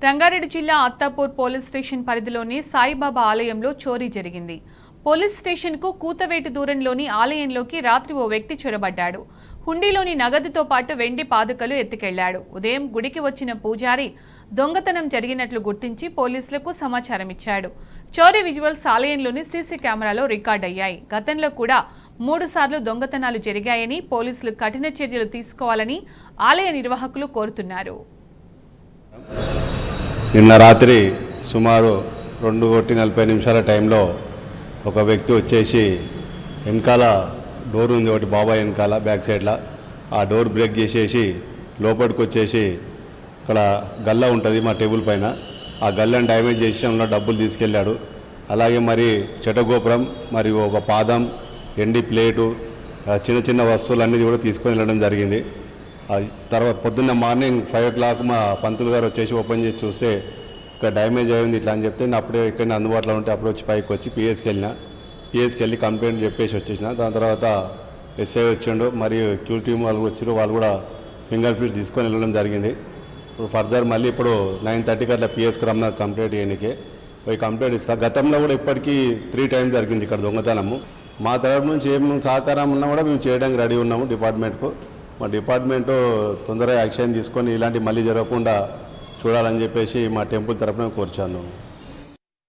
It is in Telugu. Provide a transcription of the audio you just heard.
రంగారెడ్డి జిల్లా అత్తాపూర్ పోలీస్ స్టేషన్ పరిధిలోని సాయిబాబా ఆలయంలో చోరీ జరిగింది. పోలీస్ స్టేషన్కు కూతవేటు దూరంలోని ఆలయంలోకి రాత్రి ఓ వ్యక్తి చొరబడ్డాడు. హుండీలోని నగదుతో పాటు వెండి పాదుకలు ఎత్తుకెళ్లాడు. ఉదయం గుడికి వచ్చిన పూజారి దొంగతనం జరిగినట్లు గుర్తించి పోలీసులకు సమాచారం ఇచ్చాడు. చోరీ విజువల్స్ ఆలయంలోని సీసీ కెమెరాలో రికార్డయ్యాయి. గతంలో కూడా 3 సార్లు దొంగతనాలు జరిగాయని, పోలీసులు కఠిన చర్యలు తీసుకోవాలని ఆలయ నిర్వాహకులు కోరుతున్నారు. నిన్న రాత్రి సుమారు 2:40 టైంలో ఒక వ్యక్తి వచ్చేసి వెనకాల డోర్ ఉంది ఒకటి బాబాయ్ వెనకాల బ్యాక్ సైడ్లో ఆ డోర్ బ్రేక్ చేసేసి లోపలికి వచ్చేసి ఇక్కడ గల్ల ఉంటుంది మా టేబుల్ పైన ఆ గల్లని డ్యామేజ్ చేసి ఉన్న డబ్బులు తీసుకెళ్ళాడు. అలాగే మరి చెటగోపురం మరియు ఒక పాదం ఎండి ప్లేటు చిన్న చిన్న వస్తువులన్నీ కూడా తీసుకొని వెళ్ళడం జరిగింది. తర్వాత పొద్దున్న మార్నింగ్ 5 o'clock మా పంతులు గారు వచ్చేసి ఓపెన్ చేసి చూస్తే ఇక్కడ డ్యామేజ్ అయింది ఇట్లా అని చెప్తే నేను అప్పుడే ఇక్కడ అందుబాటులో ఉంటే అప్పుడు వచ్చి పైకి వచ్చి పిఎస్కి వెళ్ళి కంప్లైంట్ చెప్పేసి వచ్చేసిన. దాని తర్వాత ఎస్ఐ వచ్చిండు మరియు క్యూ టీమ్ వాళ్ళు వచ్చారు. వాళ్ళు కూడా ఫింగర్ ప్రింట్ తీసుకొని వెళ్ళడం జరిగింది. ఇప్పుడు ఫర్దర్ మళ్ళీ ఇప్పుడు 9:30కి అట్లా పిఎస్కి రమ్మన్నారు కంప్లైంట్ చేయడానికి. పోయి కంప్లైంట్ ఇస్తా. గతంలో కూడా ఇప్పటికీ 3 times జరిగింది ఇక్కడ దొంగతనము. మా తరఫు నుంచి ఏం సహకారం ఉన్నా కూడా మేము చేయడానికి రెడీ ఉన్నాము డిపార్ట్మెంట్కు. మా డిపార్ట్మెంటు తొందరగా యాక్షన్ తీసుకొని ఇలాంటి మళ్ళీ జరగకుండా చూడాలని చెప్పేసి మా టెంపుల్ తరఫున కోరుచాను.